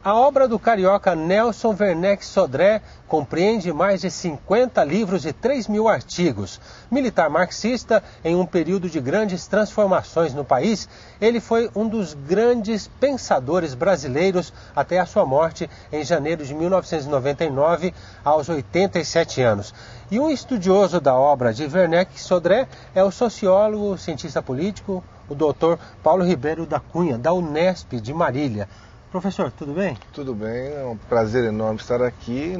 A obra do carioca Nelson Werneck Sodré compreende mais de 50 livros e 3.000 artigos. Militar marxista, em um período de grandes transformações no país, ele foi um dos grandes pensadores brasileiros até a sua morte em janeiro de 1999, aos 87 anos. E um estudioso da obra de Werneck Sodré é o sociólogo, cientista político, o doutor Paulo Ribeiro da Cunha, da Unesp de Marília. Professor, tudo bem? Tudo bem, é um prazer enorme estar aqui,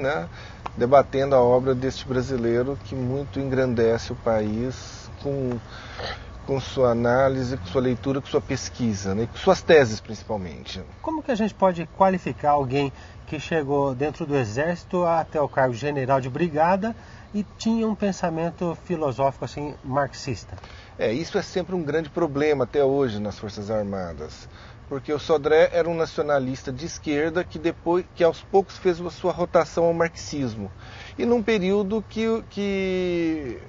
debatendo a obra deste brasileiro que muito engrandece o país com sua análise, com sua leitura, com sua pesquisa, e com suas teses principalmente. Como que a gente pode qualificar alguém que chegou dentro do Exército até o cargo de general de brigada e tinha um pensamento filosófico assim marxista? Isso é sempre um grande problema até hoje nas Forças Armadas. Porque o Sodré era um nacionalista de esquerda que aos poucos fez a sua rotação ao marxismo. E num período que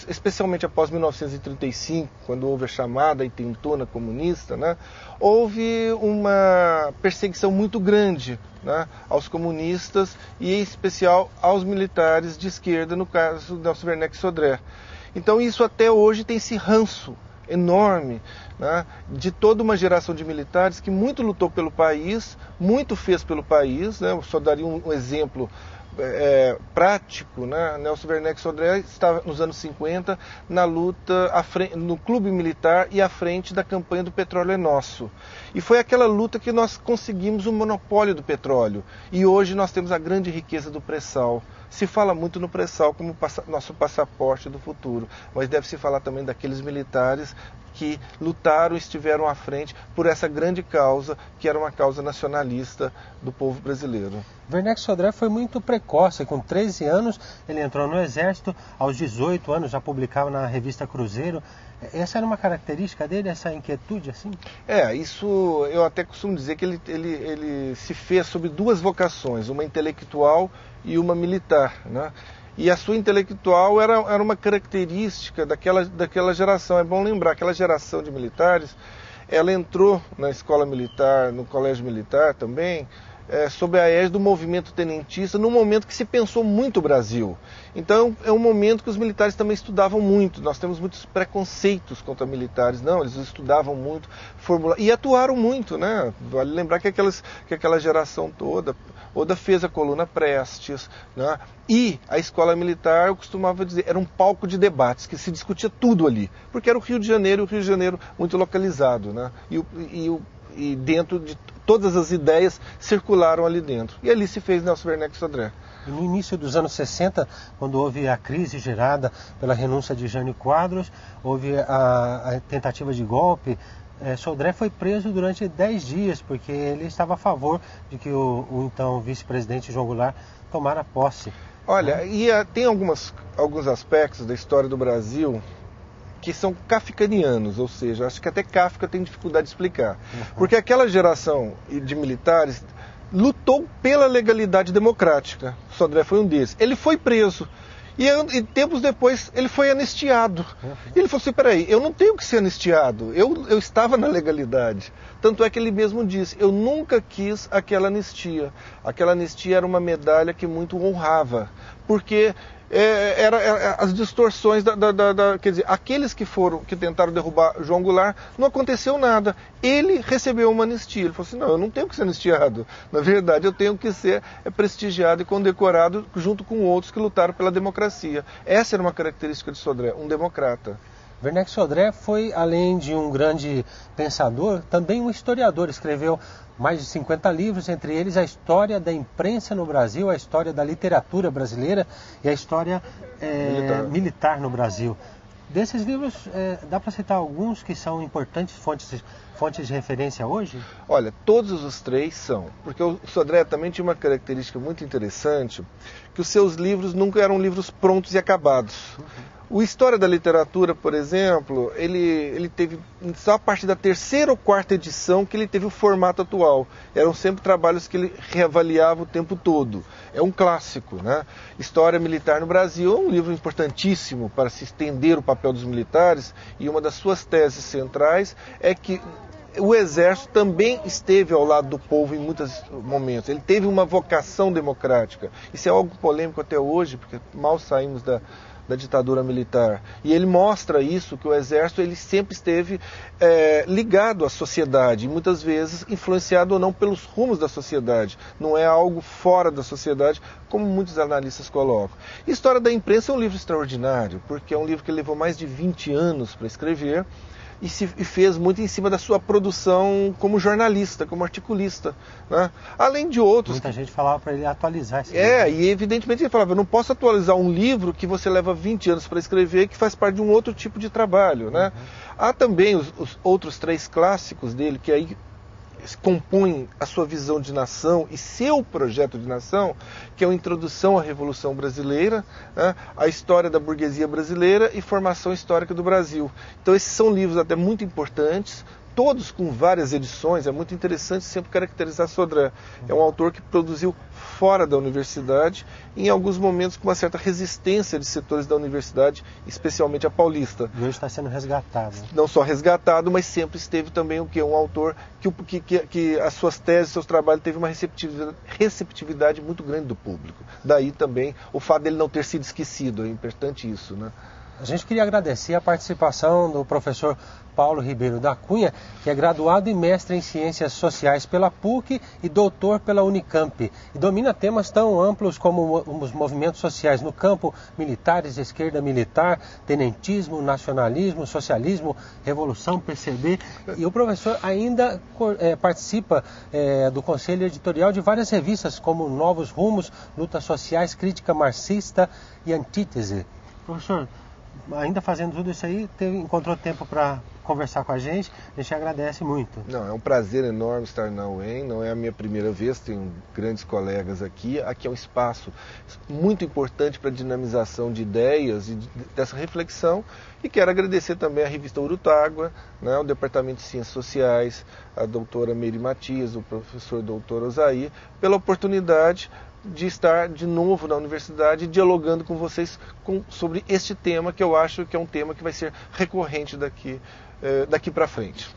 especialmente após 1935, quando houve a chamada intentona comunista, houve uma perseguição muito grande aos comunistas e em especial aos militares de esquerda, no caso do Nelson Werneck Sodré. Então isso até hoje tem esse ranço enorme de toda uma geração de militares que muito lutou pelo país, muito fez pelo país. Eu só daria um exemplo prático. Nelson Werneck Sodré estava nos anos 50 na luta no clube militar e à frente da campanha do Petróleo é Nosso. E foi aquela luta que nós conseguimos o monopólio do petróleo. E hoje nós temos a grande riqueza do pré-sal. Se fala muito no pré-sal como nosso passaporte do futuro, mas deve-se falar também daqueles militares que lutaram e estiveram à frente por essa grande causa, que era uma causa nacionalista do povo brasileiro. Werneck Sodré foi muito precoce, com 13 anos ele entrou no Exército, aos 18 anos já publicava na revista Cruzeiro. Essa era uma característica dele, essa inquietude assim? Isso eu até costumo dizer que ele se fez sob duas vocações, uma intelectual e uma militar, E a sua intelectual era uma característica daquela geração. É bom lembrar, aquela geração de militares, ela entrou na escola militar, no colégio militar também, sob a égide do movimento tenentista, num momento que se pensou muito o Brasil. Então é um momento que os militares também estudavam muito. Nós temos muitos preconceitos contra militares. Não, eles estudavam muito, e atuaram muito. Vale lembrar que aquela geração toda, Oda fez a coluna Prestes, e a escola militar, eu costumava dizer, era um palco de debates, que se discutia tudo ali, porque era o Rio de Janeiro muito localizado, e dentro de todas as ideias circularam ali dentro. E ali se fez Nelson Werneck Sodré. E no início dos anos 60, quando houve a crise gerada pela renúncia de Jânio Quadros, houve a tentativa de golpe, Sodré foi preso durante 10 dias, porque ele estava a favor de que o então vice-presidente João Goulart tomara posse. Olha, tem alguns aspectos da história do Brasil que são kafkanianos, ou seja, acho que até Kafka tem dificuldade de explicar. Porque aquela geração de militares lutou pela legalidade democrática. Sodré foi um deles. Ele foi preso. E tempos depois ele foi anistiado. E ele falou assim, peraí, eu não tenho que ser anistiado, eu estava na legalidade. Tanto é que ele mesmo disse, eu nunca quis aquela anistia. Aquela anistia era uma medalha que muito honrava, porque as distorções quer dizer, aqueles que tentaram derrubar João Goulart, não aconteceu nada. Ele recebeu uma anistia. Ele falou assim, não, eu não tenho que ser anistiado. Na verdade, eu tenho que ser prestigiado e condecorado junto com outros que lutaram pela democracia. Essa era uma característica de Sodré, um democrata. Werneck Sodré foi, além de um grande pensador, também um historiador. Escreveu mais de 50 livros, entre eles a história da imprensa no Brasil, a história da literatura brasileira e a história militar no Brasil. Desses livros, dá para citar alguns que são importantes fontes de referência hoje? Olha, todos os três são, porque o Sodré também tinha uma característica muito interessante, que os seus livros nunca eram livros prontos e acabados. O História da Literatura, por exemplo, ele teve só a partir da terceira ou quarta edição que ele teve o formato atual. Eram sempre trabalhos que ele reavaliava o tempo todo. É um clássico, História Militar no Brasil é um livro importantíssimo para se entender o papel dos militares, e uma das suas teses centrais é que o Exército também esteve ao lado do povo em muitos momentos. Ele teve uma vocação democrática. Isso é algo polêmico até hoje, porque mal saímos da ditadura militar. E ele mostra isso, que o Exército ele sempre esteve ligado à sociedade, e muitas vezes influenciado ou não pelos rumos da sociedade. Não é algo fora da sociedade, como muitos analistas colocam. História da Imprensa é um livro extraordinário, porque é um livro que levou mais de 20 anos para escrever, e fez muito em cima da sua produção como jornalista, como articulista, né? Além de outros... Muita gente falava para ele atualizar esse livro. E evidentemente ele falava, eu não posso atualizar um livro que você leva 20 anos para escrever, que faz parte de um outro tipo de trabalho, né? Há também os outros 3 clássicos dele, que aí compõem a sua visão de nação e seu projeto de nação, que é a Introdução à Revolução Brasileira, né, a História da Burguesia Brasileira e Formação Histórica do Brasil. Então esses são livros até muito importantes, todos com várias edições. É muito interessante sempre caracterizar Sodré. É um autor que produziu fora da universidade, em alguns momentos com uma certa resistência de setores da universidade, especialmente a paulista. E hoje está sendo resgatado. Não só resgatado, mas sempre esteve também um autor que as suas teses, seus trabalhos teve uma receptividade muito grande do público. Daí também o fato dele não ter sido esquecido, é importante isso, né? A gente queria agradecer a participação do professor Paulo Ribeiro da Cunha, que é graduado e mestre em Ciências Sociais pela PUC e doutor pela Unicamp, e domina temas tão amplos como os movimentos sociais no campo, militares, esquerda militar, tenentismo, nacionalismo, socialismo, revolução, PCB. E o professor ainda participa do conselho editorial de várias revistas, como Novos Rumos, Lutas Sociais, Crítica Marxista e Antítese. Professor, ainda fazendo tudo isso aí, encontrou tempo para conversar com a gente te agradece muito. Não, é um prazer enorme estar na UEM, não é a minha primeira vez, tenho grandes colegas aqui. Aqui é um espaço muito importante para a dinamização de ideias e dessa reflexão. E quero agradecer também à revista Urutágua, né, ao Departamento de Ciências Sociais, a doutora Meire Matias, o professor doutor Osair, pela oportunidade de estar de novo na universidade dialogando com vocês sobre este tema, que eu acho que é um tema que vai ser recorrente daqui para frente.